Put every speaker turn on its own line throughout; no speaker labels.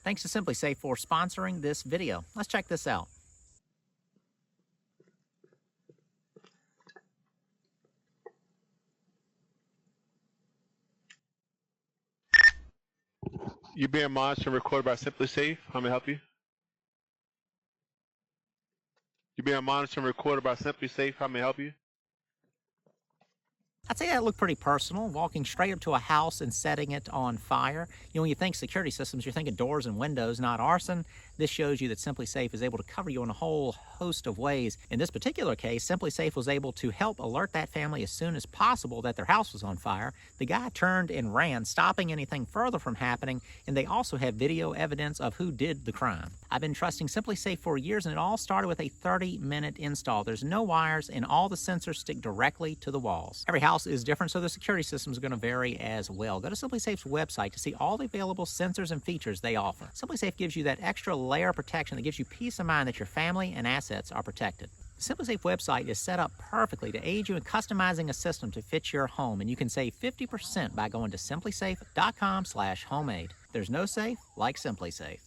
Thanks to Simply Safe for sponsoring this video. Let's check this out.
You're being monitored and recorded by Simply Safe. How may I help you? You're being monitored and recorded by Simply Safe. How may I help you?
I'd say that looked pretty personal, walking straight up to a house and setting it on fire. You know, when you think security systems, you're thinking doors and windows, not arson. This shows you that Simply Safe is able to cover you in a whole host of ways. In this particular case, Simply Safe was able to help alert that family as soon as possible that their house was on fire. The guy turned and ran, stopping anything further from happening, and they also have video evidence of who did the crime. I've been trusting Simply Safe for years, and it all started with a 30-minute install. There's no wires, and all the sensors stick directly to the walls. Every house is different, so the security system is going to vary as well. Go to Simply Safe's website to see all the available sensors and features they offer. Simply Safe gives you that extra layer of protection that gives you peace of mind that your family and assets are protected. The Simply Safe website is set up perfectly to aid you in customizing a system to fit your home, and you can save 50% by going to simplysafe.com/homemade. There's no safe like Simply Safe.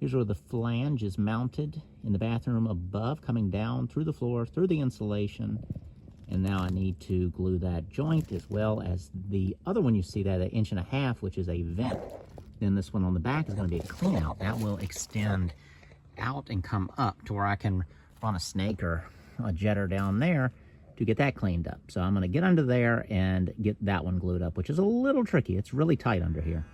Here's where the flange is mounted in the bathroom above, coming down through the floor, through the insulation. And now I need to glue that joint as well as the other one you see that, 1.5 inches, which is a vent. Then this one on the back is going to be a clean out. That will extend out and come up to where I can run a snake or a jetter down there to get that cleaned up. So I'm going to get under there and get that one glued up, which is a little tricky. It's really tight under here.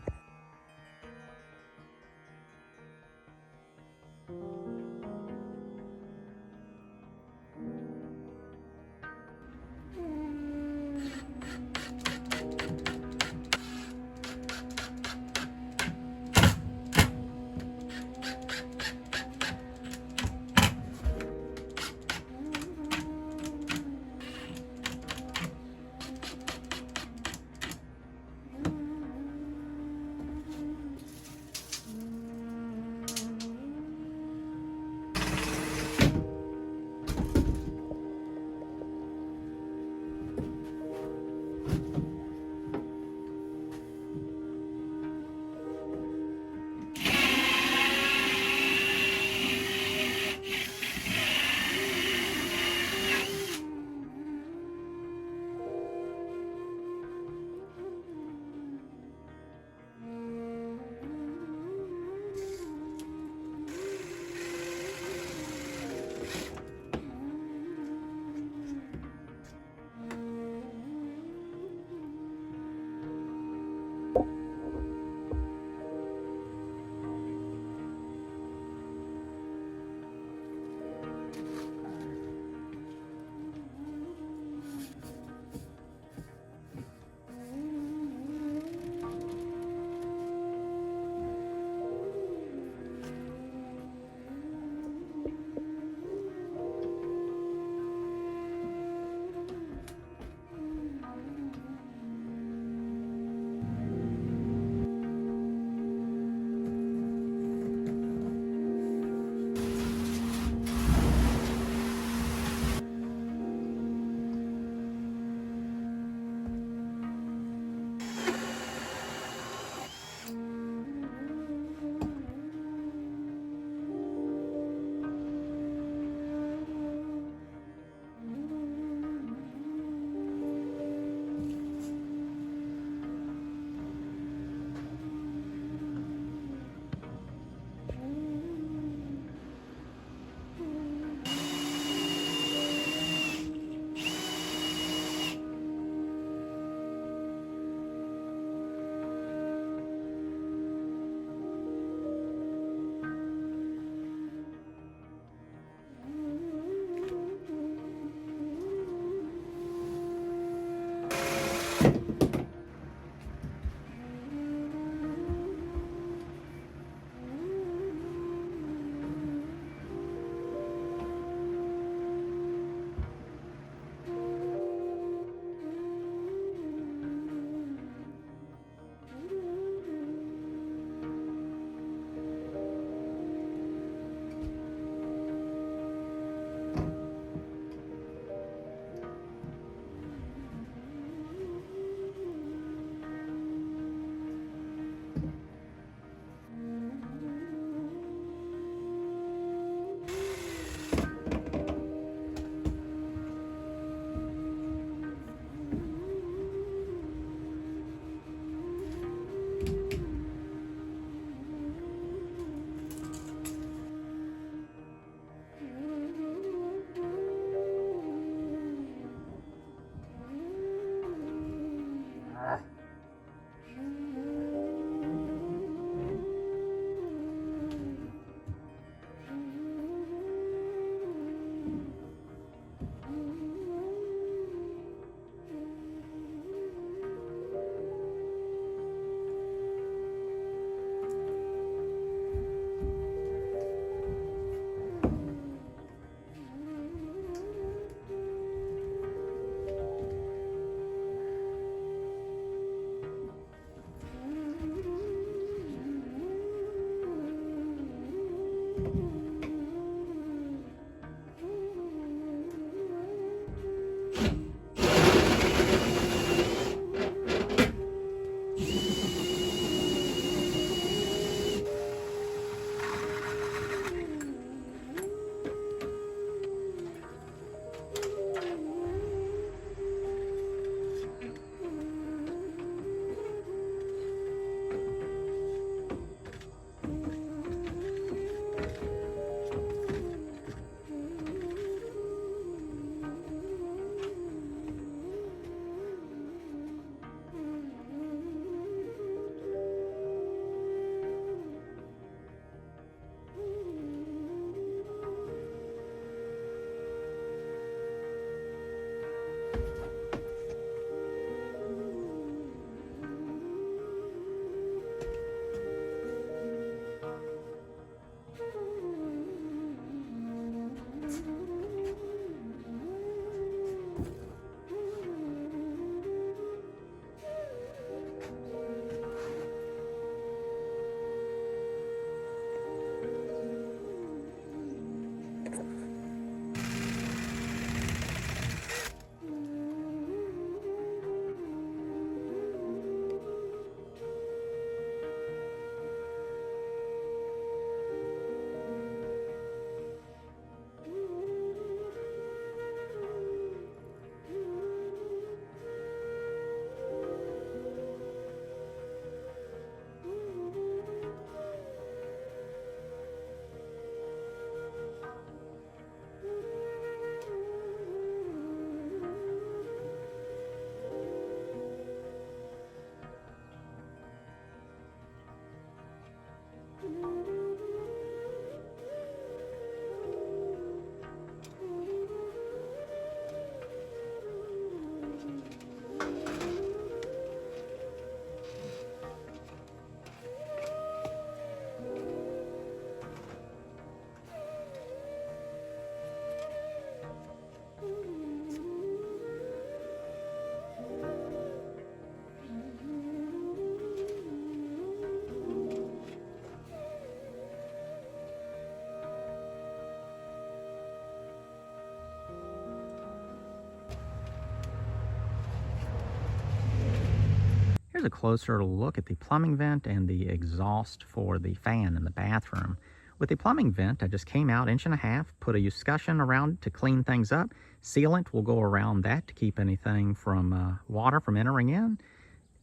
Here's a closer look at the plumbing vent and the exhaust for the fan in the bathroom. With the plumbing vent, I just came out 1.5 inches, put a escutcheon around it to clean things up. Sealant will go around that to keep anything from water from entering in.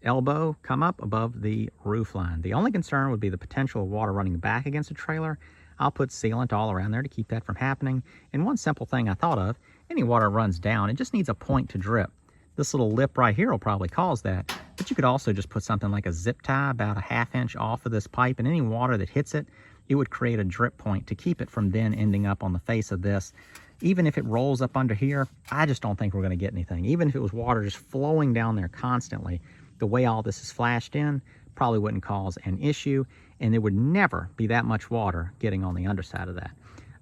Elbow come up above the roof line. The only concern would be the potential of water running back against the trailer. I'll put sealant all around there to keep that from happening. And one simple thing I thought of, any water runs down, it just needs a point to drip. This little lip right here will probably cause that, but you could also just put something like a zip tie about 1/2 inch off of this pipe, and any water that hits it, it would create a drip point to keep it from then ending up on the face of this. Even if it rolls up under here, I just don't think we're going to get anything. Even if it was water just flowing down there constantly, the way all this is flashed in probably wouldn't cause an issue, and there would never be that much water getting on the underside of that.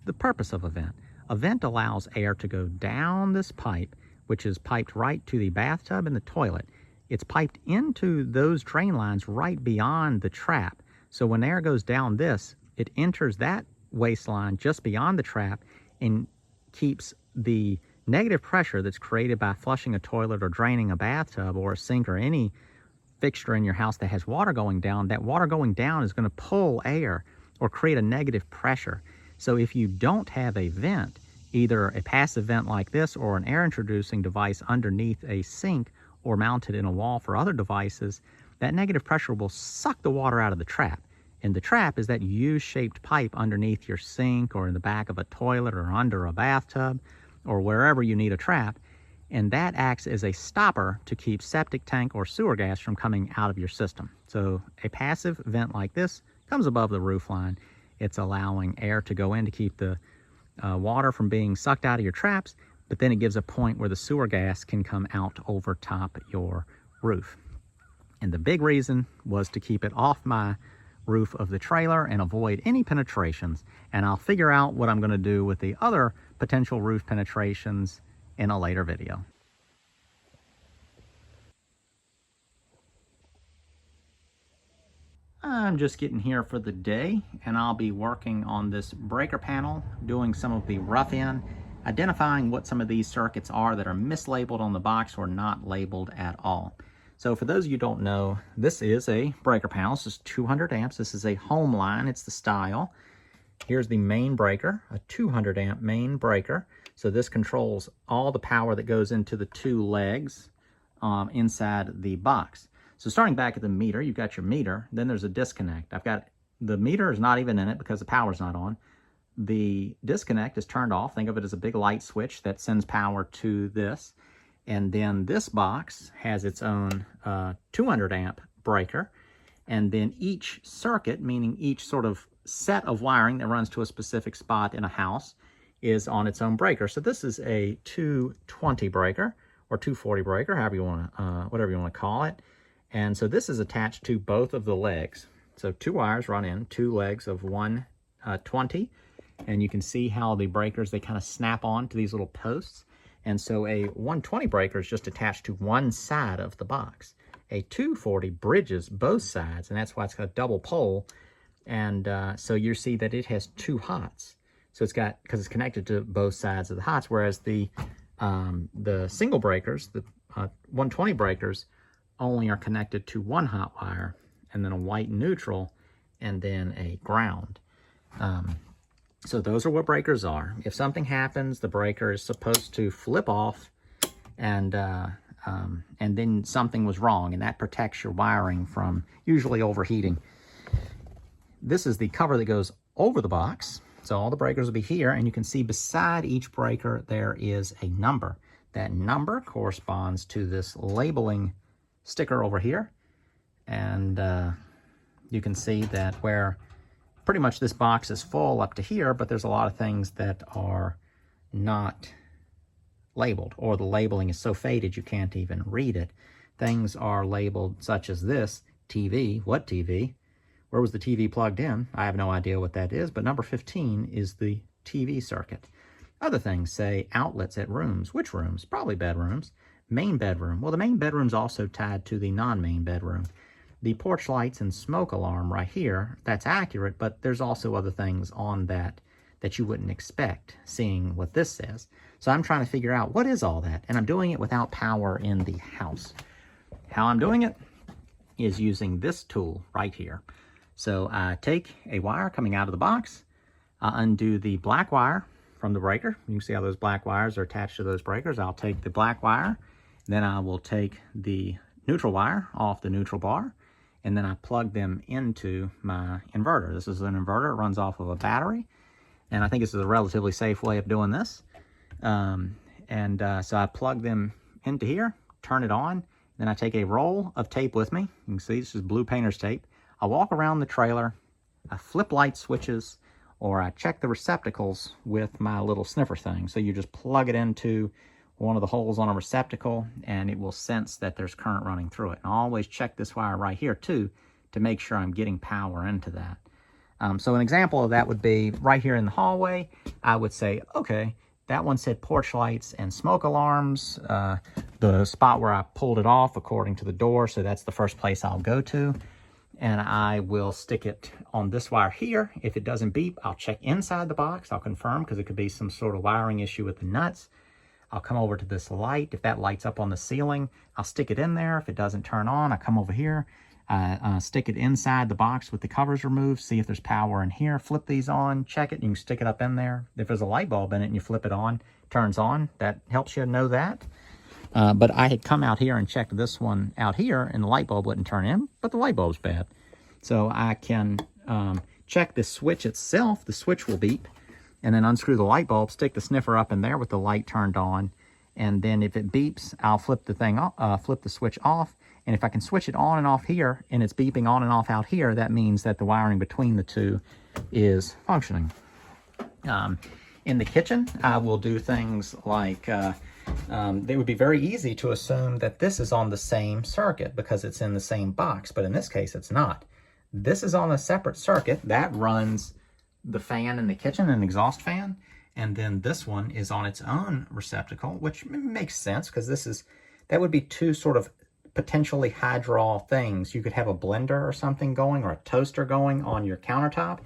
The purpose of a vent allows air to go down this pipe, which is piped right to the bathtub and the toilet. It's piped into those drain lines right beyond the trap. So when air goes down this, it enters that waistline just beyond the trap and keeps the negative pressure that's created by flushing a toilet or draining a bathtub or a sink or any fixture in your house that has water going down. That water going down is going to pull air or create a negative pressure. So if you don't have a vent, either a passive vent like this or an air introducing device underneath a sink or mounted in a wall for other devices, that negative pressure will suck the water out of the trap. And the trap is that U-shaped pipe underneath your sink or in the back of a toilet or under a bathtub or wherever you need a trap. And that acts as a stopper to keep septic tank or sewer gas from coming out of your system. So a passive vent like this comes above the roof line. It's allowing air to go in to keep the water from being sucked out of your traps, but then it gives a point where the sewer gas can come out over top your roof. And the big reason was to keep it off my roof of the trailer and avoid any penetrations. And I'll figure out what I'm going to do with the other potential roof penetrations in a later video. I'm just getting here for the day, and I'll be working on this breaker panel, doing some of the rough in, identifying what some of these circuits are that are mislabeled on the box or not labeled at all. So for those of you who don't know, this is a breaker panel. This is 200 amps. This is a home line. It's the style. Here's the main breaker, a 200 amp main breaker. So this controls all the power that goes into the two legs inside the box. So starting back at the meter, you've got your meter, then there's a disconnect. The meter is not even in it because the power's not on. The disconnect is turned off. Think of it as a big light switch that sends power to this. And then this box has its own 200 amp breaker. And then each circuit, meaning each sort of set of wiring that runs to a specific spot in a house, is on its own breaker. So this is a 220 breaker or 240 breaker, however you want to, whatever you want to call it. And so this is attached to both of the legs. So two wires run in, two legs of 120. And you can see how the breakers, they kind of snap on to these little posts. And so a 120 breaker is just attached to one side of the box. A 240 bridges both sides, and that's why it's got a double pole. And so you see that it has two hots. So it's got, because it's connected to both sides of the hots, whereas the single breakers, the 120 breakers, only are connected to one hot wire, and then a white neutral, and then a ground. So those are what breakers are. If something happens, the breaker is supposed to flip off, and then something was wrong, and that protects your wiring from usually overheating. This is the cover that goes over the box. So all the breakers will be here, and you can see beside each breaker there is a number. That number corresponds to this labeling sticker over here. And you can see that where pretty much this box is full up to here, but there's a lot of things that are not labeled, or the labeling is so faded you can't even read it. Things are labeled such as this, TV. What TV? Where was the TV plugged in? I have no idea what that is, but number 15 is the TV circuit. Other things say outlets at rooms. Which rooms? Probably bedrooms. Main bedroom. Well, the main bedroom's also tied to the non-main bedroom. The porch lights and smoke alarm right here, that's accurate, but there's also other things on that that you wouldn't expect, seeing what this says. So I'm trying to figure out what is all that, and I'm doing it without power in the house. How I'm doing it? is using this tool right here. So I take a wire coming out of the box, I undo the black wire from the breaker. You can see how those black wires are attached to those breakers. I'll take the black wire, then I will take the neutral wire off the neutral bar, and then I plug them into my inverter. This is an inverter, it runs off of a battery, and I think this is a relatively safe way of doing this. So I plug them into here, turn it on, then I take a roll of tape with me. You can see this is blue painter's tape. I walk around the trailer, I flip light switches, or I check the receptacles with my little sniffer thing. So you just plug it into one of the holes on a receptacle and it will sense that there's current running through it. And I always check this wire right here too to make sure I'm getting power into that. So an example of that would be right here in the hallway. I would say, okay, that one said porch lights and smoke alarms. The spot where I pulled it off according to the door, so that's the first place I'll go to. And I will stick it on this wire here. If it doesn't beep, I'll check inside the box. I'll confirm, because it could be some sort of wiring issue with the nuts. I'll come over to this light. If that lights up on the ceiling, I'll stick it in there. If it doesn't turn on, I come over here, stick it inside the box with the covers removed, see if there's power in here, flip these on, check it, and you can stick it up in there. If there's a light bulb in it and you flip it on, turns on, that helps you know that. But I had come out here and checked this one out here, and the light bulb wouldn't turn in, but the light bulb's bad. So I can check the switch itself. The switch will beep, and then unscrew the light bulb, stick the sniffer up in there with the light turned on, and then if it beeps, I'll flip the thing off, flip the switch off, and if I can switch it on and off here, and it's beeping on and off out here, that means that the wiring between the two is functioning. In the kitchen, I will do things like, it would be very easy to assume that this is on the same circuit because it's in the same box, but in this case, it's not. This is on a separate circuit that runs the fan in the kitchen, an exhaust fan, and then this one is on its own receptacle, which makes sense because that would be two sort of potentially high draw things. You could have a blender or something going, or a toaster going on your countertop,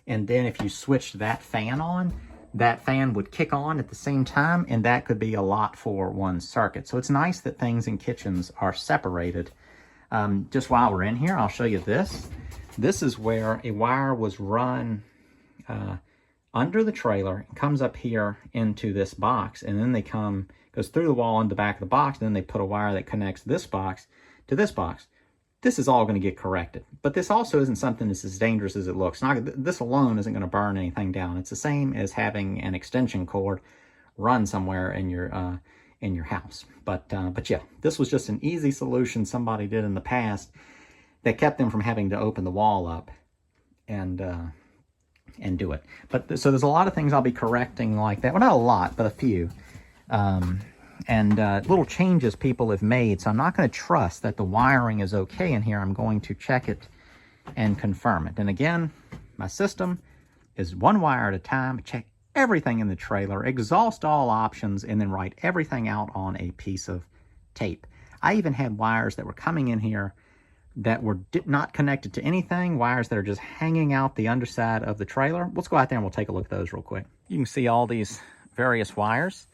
and then if you switched that fan on, that fan would kick on at the same time, and that could be a lot for one circuit. So it's nice that things in kitchens are separated. Just while we're in here, I'll show you this. This is where a wire was run under the trailer, comes up here into this box, and then goes through the wall in the back of the box, and then they put a wire that connects this box to this box. This is all going to get corrected, but this also isn't something that's as dangerous as it looks. This alone isn't going to burn anything down. It's the same as having an extension cord run somewhere in your house. But yeah, this was just an easy solution somebody did in the past that kept them from having to open the wall up and do it. So there's a lot of things I'll be correcting like that. Well, not a lot, but a few. Little changes people have made. So I'm not going to trust that the wiring is okay in here. I'm going to check it and confirm it. And again, my system is one wire at a time. Check everything in the trailer, exhaust all options, and then write everything out on a piece of tape. I even had wires that were coming in here that were not connected to anything, wires that are just hanging out the underside of the trailer. Let's go out there and we'll take a look at those real quick. You can see all these various wires.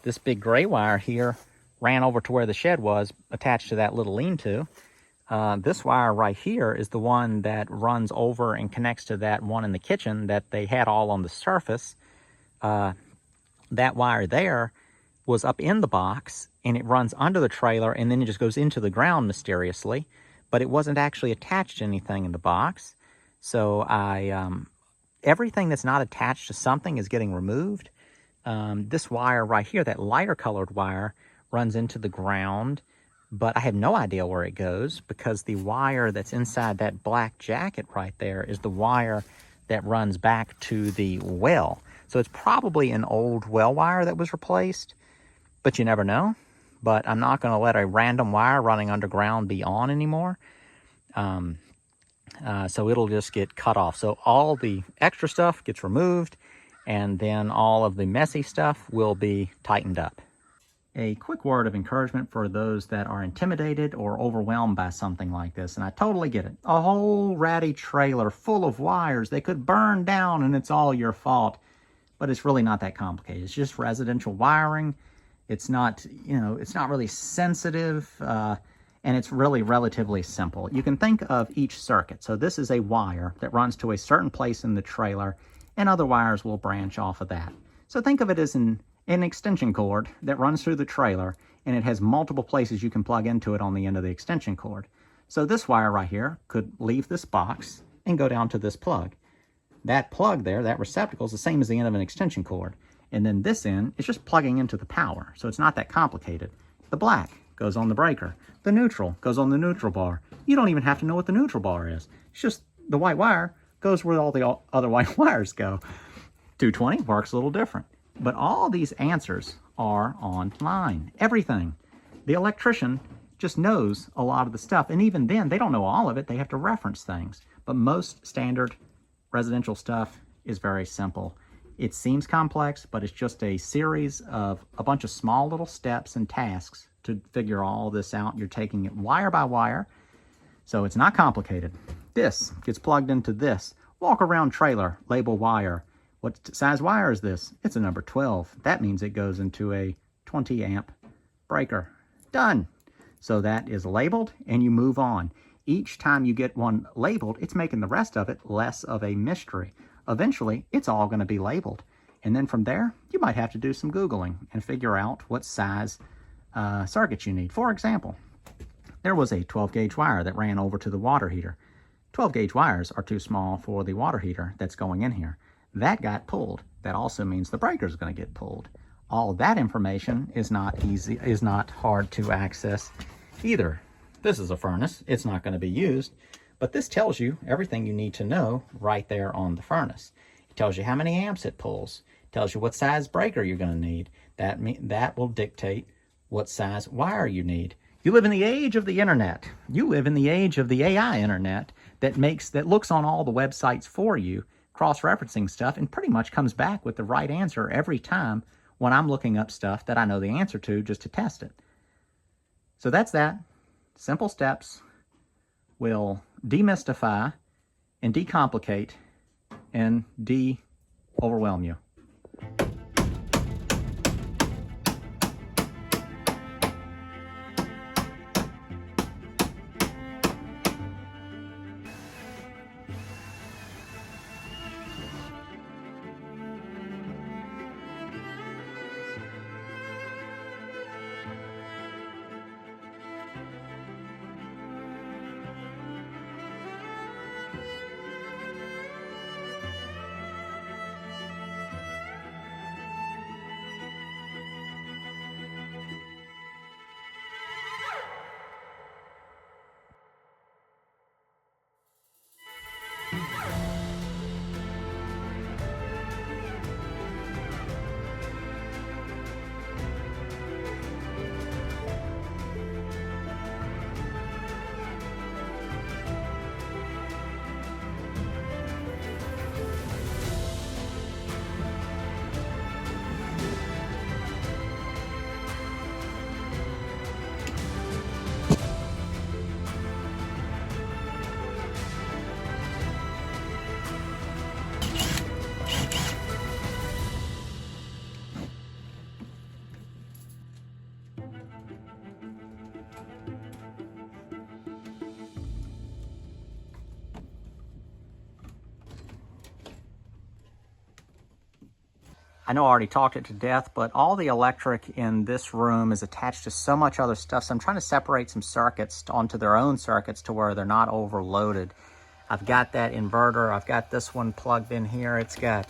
This big gray wire here ran over to where the shed was, attached to that little lean-to. This wire right here is the one that runs over and connects to that one in the kitchen that they had all on the surface. That wire there was up in the box, and it runs under the trailer, and then it just goes into the ground mysteriously, but it wasn't actually attached to anything in the box. So everything that's not attached to something is getting removed. This wire right here, that lighter colored wire, runs into the ground, but I have no idea where it goes because the wire that's inside that black jacket right there is the wire that runs back to the well. So it's probably an old well wire that was replaced, but you never know. But I'm not going to let a random wire running underground be on anymore. So it'll just get cut off. So all the extra stuff gets removed, and then all of the messy stuff will be tightened up. A quick word of encouragement for those that are intimidated or overwhelmed by something like this, and I totally get it. A whole ratty trailer full of wires that could burn down and it's all your fault, but it's really not that complicated. It's just residential wiring. It's not, it's not really sensitive. and it's really relatively simple. You can think of each circuit. So this is a wire that runs to a certain place in the trailer, and other wires will branch off of that. So think of it as an extension cord that runs through the trailer, and it has multiple places you can plug into it on the end of the extension cord. So this wire right here could leave this box and go down to this plug. That plug there, that receptacle, is the same as the end of an extension cord. And then this end is just plugging into the power, so it's not that complicated. The black goes on the breaker. The neutral goes on the neutral bar. You don't even have to know what the neutral bar is. It's just the white wire goes where all the other white wires go. 220 works a little different. But all these answers are online. Everything. The electrician just knows a lot of the stuff. And even then, they don't know all of it. They have to reference things. But most standard residential stuff is very simple. It seems complex, but it's just a series of a bunch of small little steps and tasks to figure all this out. You're taking it wire by wire, so it's not complicated. This gets plugged into this. Walk around trailer, label wire. What size wire is this? It's a number 12. That means it goes into a 20 amp breaker. Done. So that is labeled, and you move on. Each time you get one labeled, it's making the rest of it less of a mystery. Eventually, it's all going to be labeled. And then from there, you might have to do some Googling and figure out what size circuits you need. For example, there was a 12 gauge wire that ran over to the water heater. 12 gauge wires are too small for the water heater that's going in here. That got pulled. That also means the breaker is going to get pulled. All that information is not hard to access either. This is a furnace. It's not going to be used, but this tells you everything you need to know right there on the furnace. It tells you how many amps it pulls. It tells you what size breaker you're going to need. That will dictate what size wire you need. You live in the age of the internet. You live in the age of the AI internet that looks on all the websites for you, cross-referencing stuff, and pretty much comes back with the right answer every time when I'm looking up stuff that I know the answer to just to test it. So that's that. Simple steps will demystify and decomplicate and de-overwhelm you. I know I already talked it to death, but all the electric in this room is attached to so much other stuff. So I'm trying to separate some circuits onto their own circuits to where they're not overloaded. I've got that inverter. I've got this one plugged in here. It's got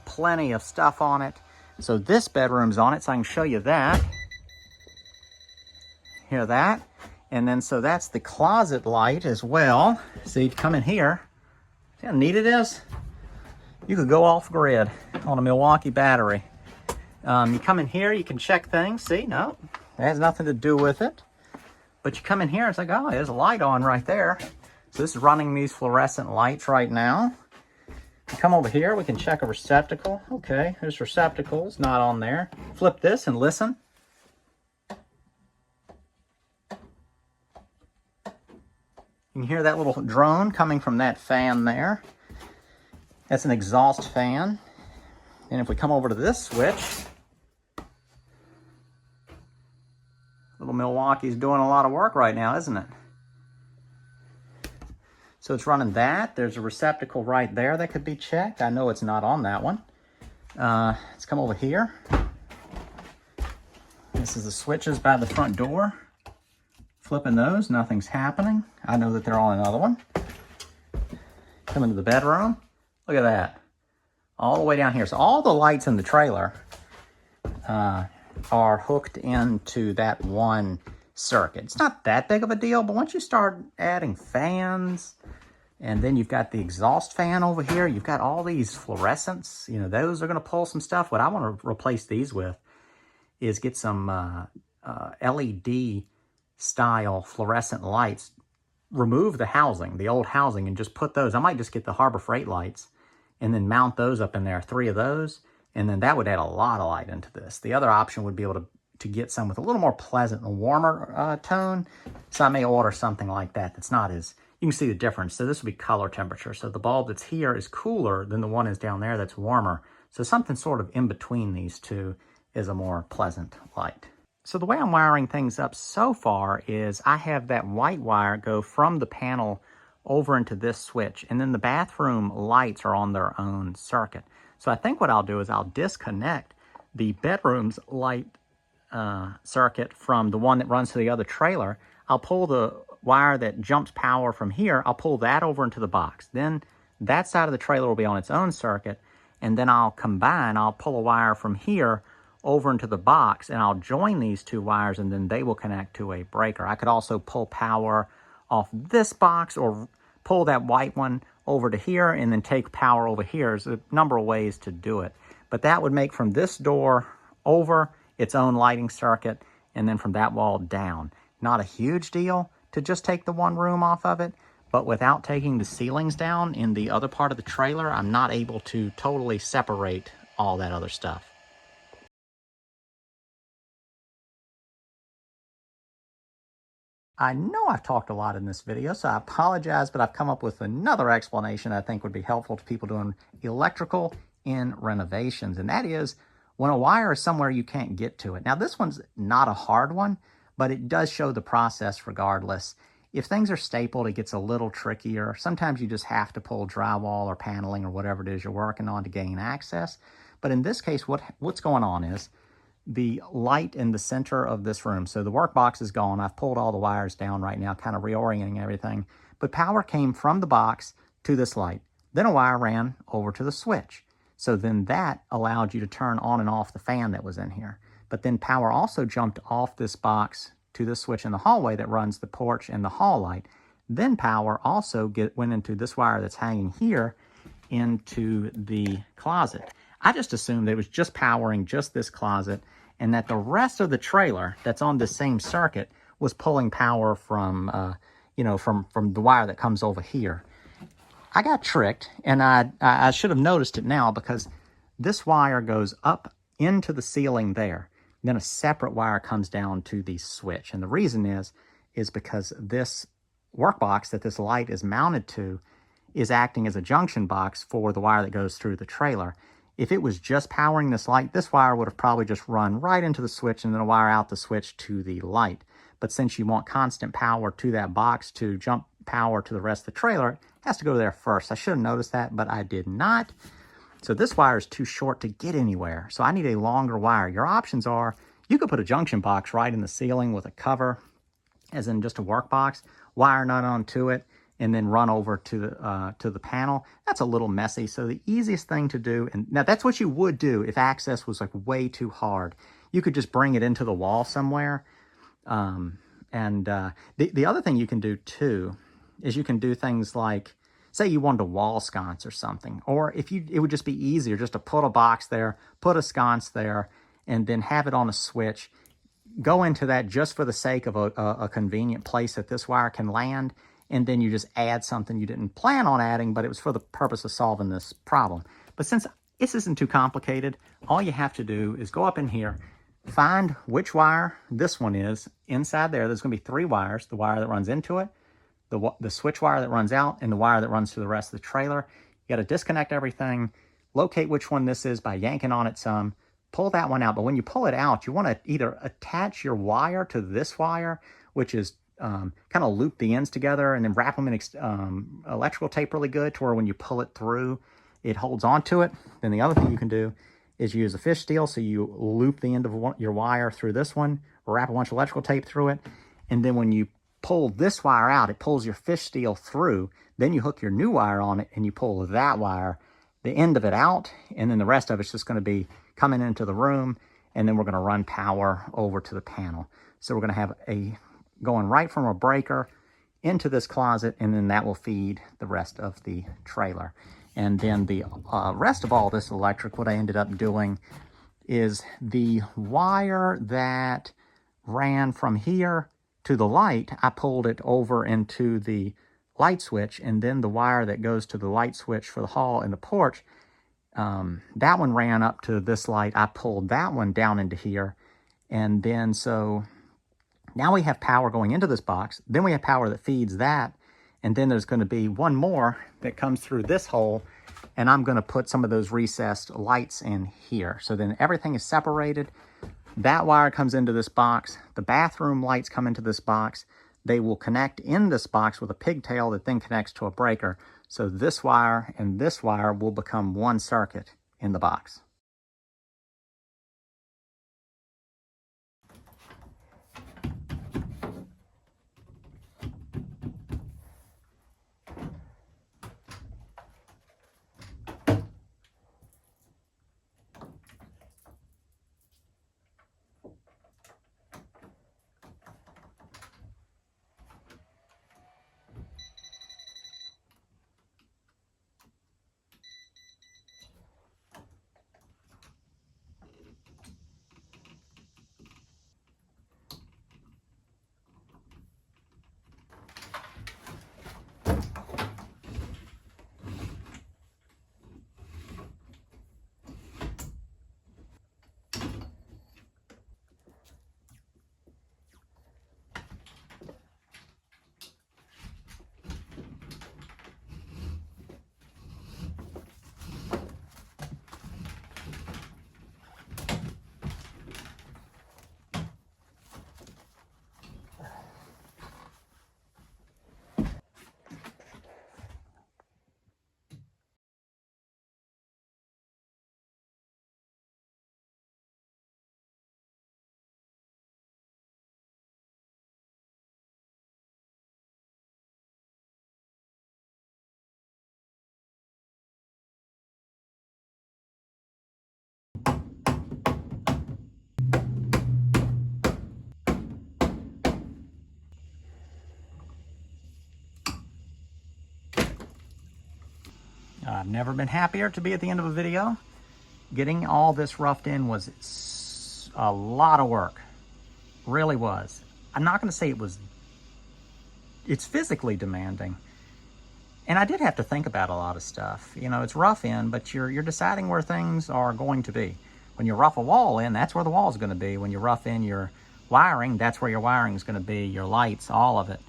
plenty of stuff on it. So this bedroom's on it, so I can show you that. Hear that? And then so that's the closet light as well. So you come in here. See how neat it is? You could go off grid on a Milwaukee battery. You come in here, you can check things. See, no, it has nothing to do with it. But you come in here, it's like, oh, there's a light on right there. So this is running these fluorescent lights right now. You come over here, we can check a receptacle. Okay, there's receptacles, not on there. Flip this and listen. You can hear that little drone coming from that fan there. That's an exhaust fan. And if we come over to this switch, Little Milwaukee's doing a lot of work right now, isn't it? So it's running that. There's a receptacle right there that could be checked. I know it's not on that one. Let's come over here. This is the switches by the front door. Flipping those, nothing's happening. I know that they're on another one. Come into the bedroom. Look at that. All the way down here. So all the lights in the trailer are hooked into that one circuit. It's not that big of a deal, but once you start adding fans, and then you've got the exhaust fan over here, you've got all these fluorescents, you know, those are going to pull some stuff. What I want to replace these with is get some LED style fluorescent lights, remove the housing, the old housing, and just put those. I might just get the Harbor Freight lights and then mount those up in there, 3 of those, and then that would add a lot of light into this. The other option would be able to get some with a little more pleasant and warmer tone. So I may order something like that that's not as, you can see the difference. So this would be color temperature. So the bulb that's here is cooler than the one is down there that's warmer. So something sort of in between these two is a more pleasant light. So the way I'm wiring things up so far is I have that white wire go from the panel over into this switch, and then the bathroom lights are on their own circuit. So I think what I'll do is I'll disconnect the bedroom's light circuit from the one that runs to the other trailer. I'll pull the wire that jumps power from here, I'll pull that over into the box. Then that side of the trailer will be on its own circuit, and then I'll pull a wire from here over into the box, and I'll join these 2 wires, and then they will connect to a breaker. I could also pull power off this box or pull that white one over to here and then take power over here. There's a number of ways to do it. But that would make from this door over its own lighting circuit, and then from that wall down. Not a huge deal to just take the one room off of it, but without taking the ceilings down in the other part of the trailer, I'm not able to totally separate all that other stuff. I know I've talked a lot in this video, so I apologize, but I've come up with another explanation I think would be helpful to people doing electrical in renovations, and that is when a wire is somewhere you can't get to it. Now, this one's not a hard one, but it does show the process regardless. If things are stapled, it gets a little trickier. Sometimes you just have to pull drywall or paneling or whatever it is you're working on to gain access. But in this case, what's going on is the light in the center of this room. So the work box is gone. I've pulled all the wires down right now, kind of reorienting everything. But power came from the box to this light. Then a wire ran over to the switch. So then that allowed you to turn on and off the fan that was in here. But then power also jumped off this box to the switch in the hallway that runs the porch and the hall light. Then power also went into this wire that's hanging here into the closet. I just assumed it was just powering just this closet, and that the rest of the trailer that's on the same circuit was pulling power from, from the wire that comes over here. I got tricked, and I should have noticed it now, because this wire goes up into the ceiling there. Then a separate wire comes down to the switch. And the reason is because this work box that this light is mounted to is acting as a junction box for the wire that goes through the trailer. If it was just powering this light, this wire would have probably just run right into the switch and then a wire out the switch to the light. But since you want constant power to that box to jump power to the rest of the trailer, it has to go there first. I should have noticed that, but I did not. So this wire is too short to get anywhere. So I need a longer wire. Your options are, you could put a junction box right in the ceiling with a cover, as in just a work box, wire nut onto it, and then run over to the panel. That's a little messy. So the easiest thing to do, and now that's what you would do if access was like way too hard. You could just bring it into the wall somewhere. The other thing you can do too is you can do things like, say you wanted a wall sconce or something, or it would just be easier just to put a box there, put a sconce there, and then have it on a switch. Go into that just for the sake of a convenient place that this wire can land, and then you just add something you didn't plan on adding, but it was for the purpose of solving this problem. But since this isn't too complicated, all you have to do is go up in here, find which wire this one is. Inside there's going to be 3 wires: the wire that runs into it, the switch wire that runs out, and the wire that runs to the rest of the trailer. You got to disconnect everything, locate which one this is by yanking on it some, pull that one out. But when you pull it out, you want to either attach your wire to this wire, which is kind of loop the ends together, and then wrap them in electrical tape really good to where when you pull it through, it holds on to it. Then the other thing you can do is use a fish steel. So you loop the end of your wire through this one, wrap a bunch of electrical tape through it, and then when you pull this wire out, it pulls your fish steel through. Then you hook your new wire on it, and you pull that wire, the end of it out, and then the rest of it's just going to be coming into the room, and then we're going to run power over to the panel. So we're going to have a going right from a breaker into this closet, and then that will feed the rest of the trailer. And then the rest of all this electric, what I ended up doing is the wire that ran from here to the light, I pulled it over into the light switch, and then the wire that goes to the light switch for the hall and the porch, that one ran up to this light. I pulled that one down into here, and then so now we have power going into this box. Then we have power that feeds that, and then there's going to be one more that comes through this hole, and I'm going to put some of those recessed lights in here. So then everything is separated. That wire comes into this box. The bathroom lights come into this box. They will connect in this box with a pigtail that then connects to a breaker. So this wire and this wire will become one circuit in the box. I've never been happier to be at the end of a video. Getting all this roughed in was a lot of work. Really was. I'm not going to say it's physically demanding. And I did have to think about a lot of stuff. You know, it's rough in, but you're deciding where things are going to be. When you rough a wall in, that's where the wall is going to be. When you rough in your wiring, that's where your wiring is going to be, your lights, all of it.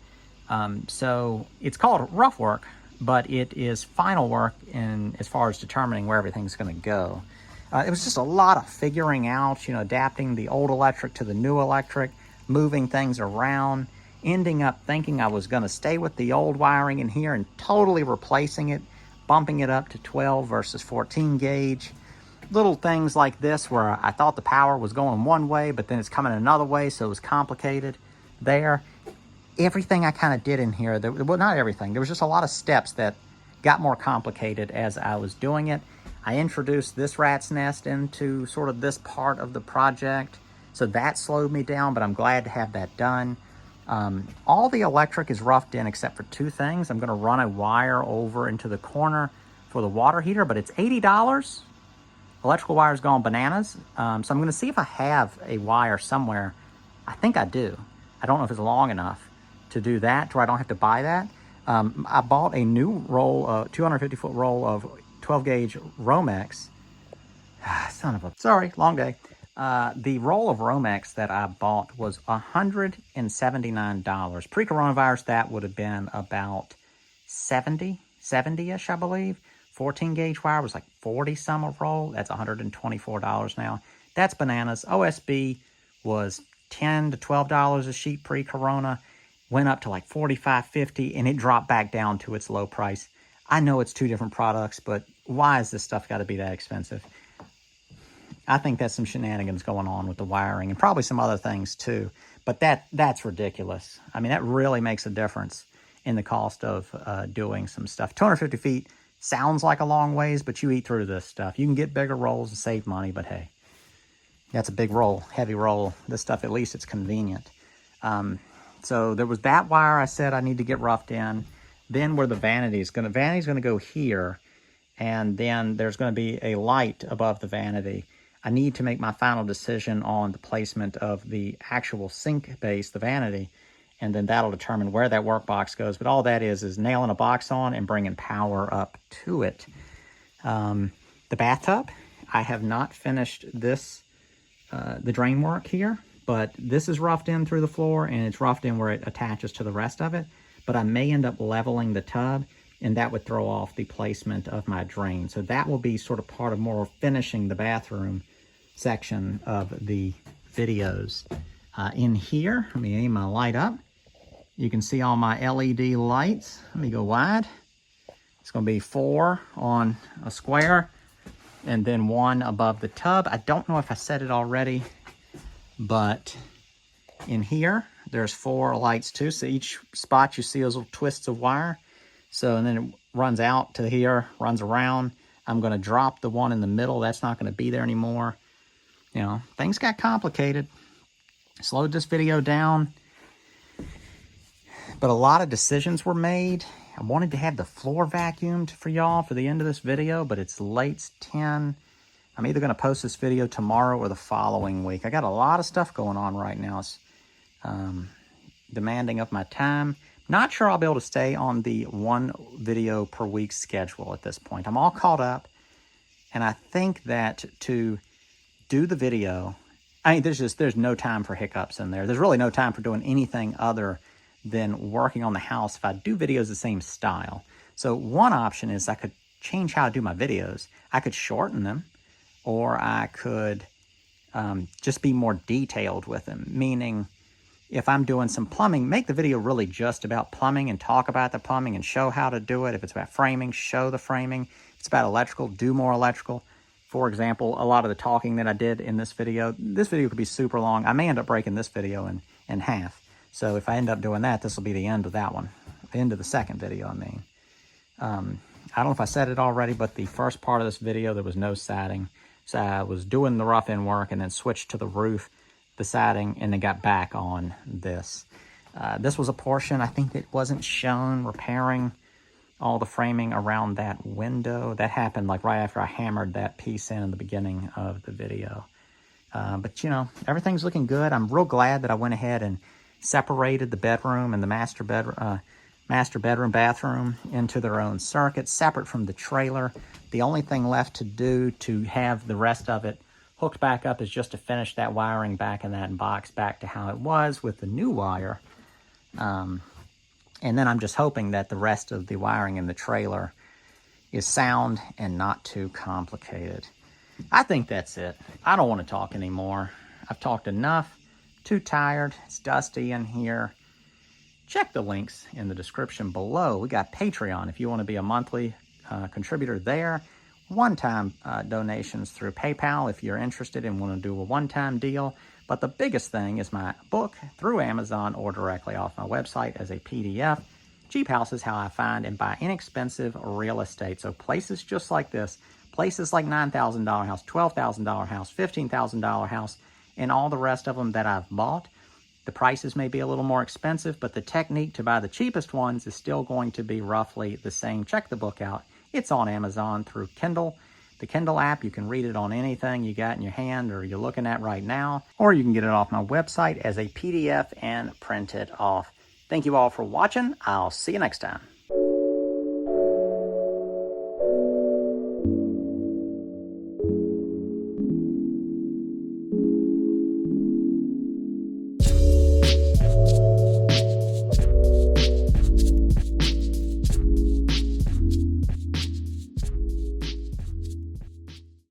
So it's called rough work, but it is final work in as far as determining where everything's going to go. It was just a lot of figuring out, you know, adapting the old electric to the new electric, moving things around, ending up thinking I was going to stay with the old wiring in here and totally replacing it, bumping it up to 12 versus 14 gauge. Little things like this where I thought the power was going one way, but then it's coming another way, so it was complicated there. Everything I kind of did in here, well, not everything, there was just a lot of steps that got more complicated as I was doing it. I introduced this rat's nest into sort of this part of the project, so that slowed me down, but I'm glad to have that done. All the electric is roughed in except for two things. I'm going to run a wire over into the corner for the water heater, but it's $80. Electrical wire's gone bananas, so I'm going to see if I have a wire somewhere. I think I do. I don't know if it's long enough to do that, to where I don't have to buy that. I bought a new roll, 250-foot roll of 12-gauge Romex. Son of a... Sorry, long day. The roll of Romex that I bought was $179. Pre-coronavirus, that would have been about 70-ish, I believe. 14-gauge wire was like 40-some a roll. That's $124 now. That's bananas. OSB was $10 to $12 a sheet pre-corona, went up to like $45, $50, and it dropped back down to its low price. I know it's two different products, but why is this stuff got to be that expensive? I think that's some shenanigans going on with the wiring and probably some other things too. But that's ridiculous. I mean, that really makes a difference in the cost of doing some stuff. 250 feet sounds like a long ways, but you eat through this stuff. You can get bigger rolls and save money, but hey, that's a big roll, heavy roll. This stuff, at least it's convenient. So there was that wire I said I need to get roughed in. Then where the vanity's gonna go here, and then there's gonna be a light above the vanity. I need to make my final decision on the placement of the actual sink base, the vanity, and then that'll determine where that workbox goes. But all that is nailing a box on and bringing power up to it. The bathtub, I have not finished this, the drain work here, but this is roughed in through the floor and it's roughed in where it attaches to the rest of it. But I may end up leveling the tub, and that would throw off the placement of my drain. So that will be sort of part of more finishing the bathroom section of the videos. In here, let me aim my light up. You can see all my LED lights. Let me go wide. It's going to be 4 on a square and then 1 above the tub. I don't know if I said it already, but in here, there's 4 lights too. So each spot you see those little twists of wire. So, and then it runs out to here, runs around. I'm going to drop the one in the middle. That's not going to be there anymore. You know, things got complicated. Slowed this video down. But a lot of decisions were made. I wanted to have the floor vacuumed for y'all for the end of this video, but it's late, it's 10. I'm either going to post this video tomorrow or the following week. I got a lot of stuff going on right now. It's demanding of my time. Not sure I'll be able to stay on the 1 video per week schedule at this point. I'm all caught up, and I think that to do the video, I mean, there's no time for hiccups in there. There's really no time for doing anything other than working on the house if I do videos the same style. So one option is I could change how I do my videos. I could shorten them, or I could just be more detailed with them, meaning if I'm doing some plumbing, make the video really just about plumbing and talk about the plumbing and show how to do it. If it's about framing, show the framing. If it's about electrical, do more electrical. For example, a lot of the talking that I did in this video could be super long. I may end up breaking this video in half. So if I end up doing that, this will be the end of that one. The end of the second video, I mean. I don't know if I said it already, but the first part of this video, there was no siding. So I was doing the rough end work and then switched to the roof, the siding, and then got back on this. This was a portion, I think, that wasn't shown, repairing all the framing around that window. That happened like right after I hammered that piece in the beginning of the video. But you know, everything's looking good. I'm real glad that I went ahead and separated the bedroom and the master bedroom bathroom into their own circuit, separate from the trailer. The only thing left to do to have the rest of it hooked back up is just to finish that wiring back in that box back to how it was with the new wire. And then I'm just hoping that the rest of the wiring in the trailer is sound and not too complicated. I think that's it. I don't want to talk anymore. I've talked enough. Too tired. It's dusty in here. Check the links in the description below. We got Patreon if you want to be a monthly contributor there. One-time donations through PayPal if you're interested and want to do a one-time deal. But the biggest thing is my book through Amazon or directly off my website as a PDF. Cheap Houses, How I Find and Buy Inexpensive Real Estate. So places just like this, places like $9,000 house, $12,000 house, $15,000 house, and all the rest of them that I've bought. The prices may be a little more expensive, but the technique to buy the cheapest ones is still going to be roughly the same. Check the book out. It's on Amazon through Kindle. The Kindle app, you can read it on anything you got in your hand or you're looking at right now, or you can get it off my website as a PDF and print it off. Thank you all for watching. I'll see you next time.